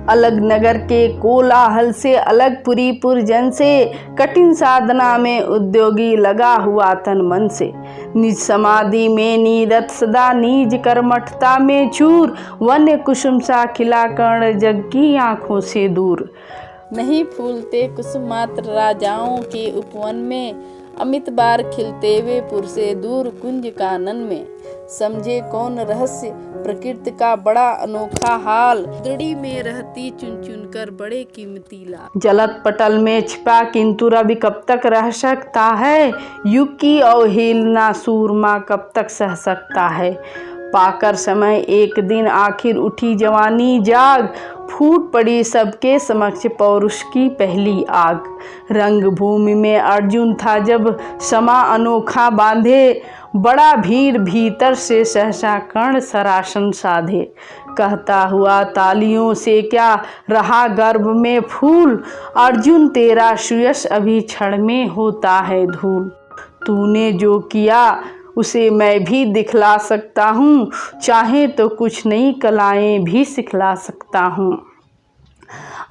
अलग नगर के कोलाहल से, अलग पुरी पुरजन से, कठिन साधना में उद्योगी लगा हुआ तन मन से। निज समाधि में नीरत सदा, निज कर्मठता में चूर, वन्य कुसुम सा खिला कर्ण जग की आंखों से दूर। नहीं फूलते कुसुम मात्र राजाओं के उपवन में, अमित बार खिलते वे पुर से दूर कुंज कानन में। समझे कौन रहस्य प्रकृति का बड़ा अनोखा हाल, दृढ़ी में रहती चुन चुन कर बड़े कीमती लाल। जलत पटल में छिपा किंतु रवि कब तक रह सकता है, युग की अवहेलना सूरमा कब तक सह सकता है। पाकर समय एक दिन आखिर उठी जवानी जाग, फूट पड़ी सबके समक्ष पौरुष की पहली आग। रंग भूमि में अर्जुन था जब समा अनोखा बांधे, बड़ा भीड़ भीतर से सहसा कर्ण सरासन साधे। कहता हुआ तालियों से क्या रहा गर्भ में फूल, अर्जुन तेरा सुयश अभी क्षण में होता है धूल। तूने जो किया उसे मैं भी दिखला सकता हूँ, चाहे तो कुछ नई कलाएं भी सिखला सकता हूँ।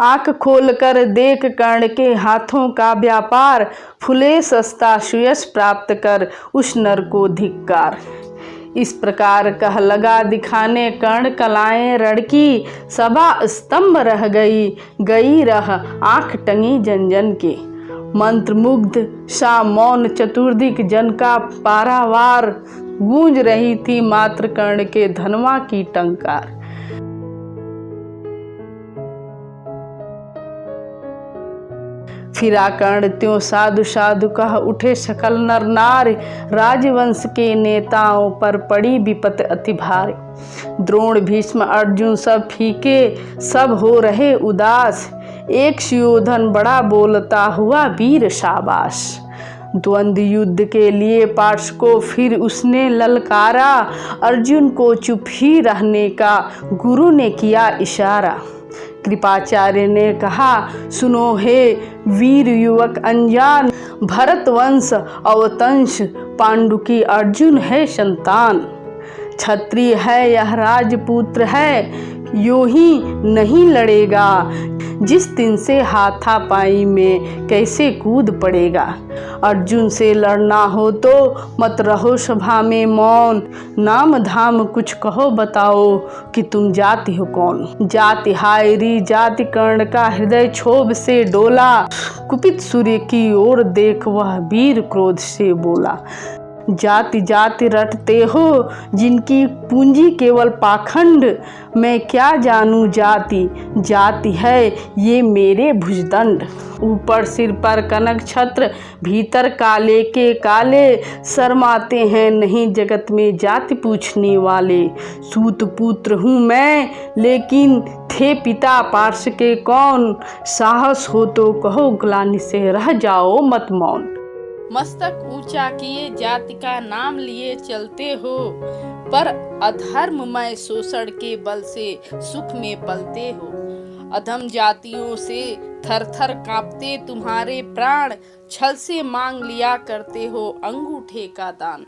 आँख खोल कर देख कर्ण के हाथों का व्यापार, फुले सस्ता सुयश प्राप्त कर उस नर को धिक्कार। इस प्रकार कह लगा दिखाने कर्ण कलाएं रण की, सभा स्तंभ रह गई रह आँख टंगी जन जन के। मंत्रमुग्ध सा मौन चतुर्दिक जन का पारावार, गूंज रही थी मात्र कर्ण के धनवा की टंकार। फिरा कर्ण त्यों साधु साधु कह उठे सकल नर नार, राजवंश के नेताओं पर पड़ी विपत अति भारी। द्रोण भीष्म अर्जुन सब फीके, सब हो रहे उदास, एक सुयोधन बड़ा बोलता हुआ वीर शाबाश। द्वंद्व युद्ध के लिए पार्श को फिर उसने ललकारा, अर्जुन को चुप ही रहने का गुरु ने किया इशारा। कृपाचार्य ने कहा सुनो हे वीर युवक अनजान, भरत वंश अवतंश पांडु की अर्जुन है संतान। क्षत्रिय है यह राजपुत्र है, यूं ही नहीं लड़ेगा, जिस दिन से हाथापाई में कैसे कूद पड़ेगा। अर्जुन से लड़ना हो तो मत रहो सभा में मौन, नाम धाम कुछ कहो बताओ कि तुम जाति हो कौन। जाति हाय री जाति कर्ण का हृदय क्षोभ से डोला, कुपित सूर्य की ओर देख वह वीर क्रोध से बोला। जाति जाति रटते हो जिनकी पूंजी केवल पाखंड, मैं क्या जानूं जाति, जाति है ये मेरे भुजदंड। ऊपर सिर पर कनक छत्र, भीतर काले के काले, शर्माते हैं नहीं जगत में जाति पूछने वाले। सूत पुत्र हूँ मैं लेकिन थे पिता पार्श के कौन, साहस हो तो कहो ग्लानि से रह जाओ मत मौन। मस्तक ऊंचा किए जाति का नाम लिए चलते हो, पर अधर्ममय शोषण के बल से सुख में पलते हो। अधम जातियों से थर थर कांपते तुम्हारे प्राण, छल से मांग लिया करते हो अंगूठे का दान।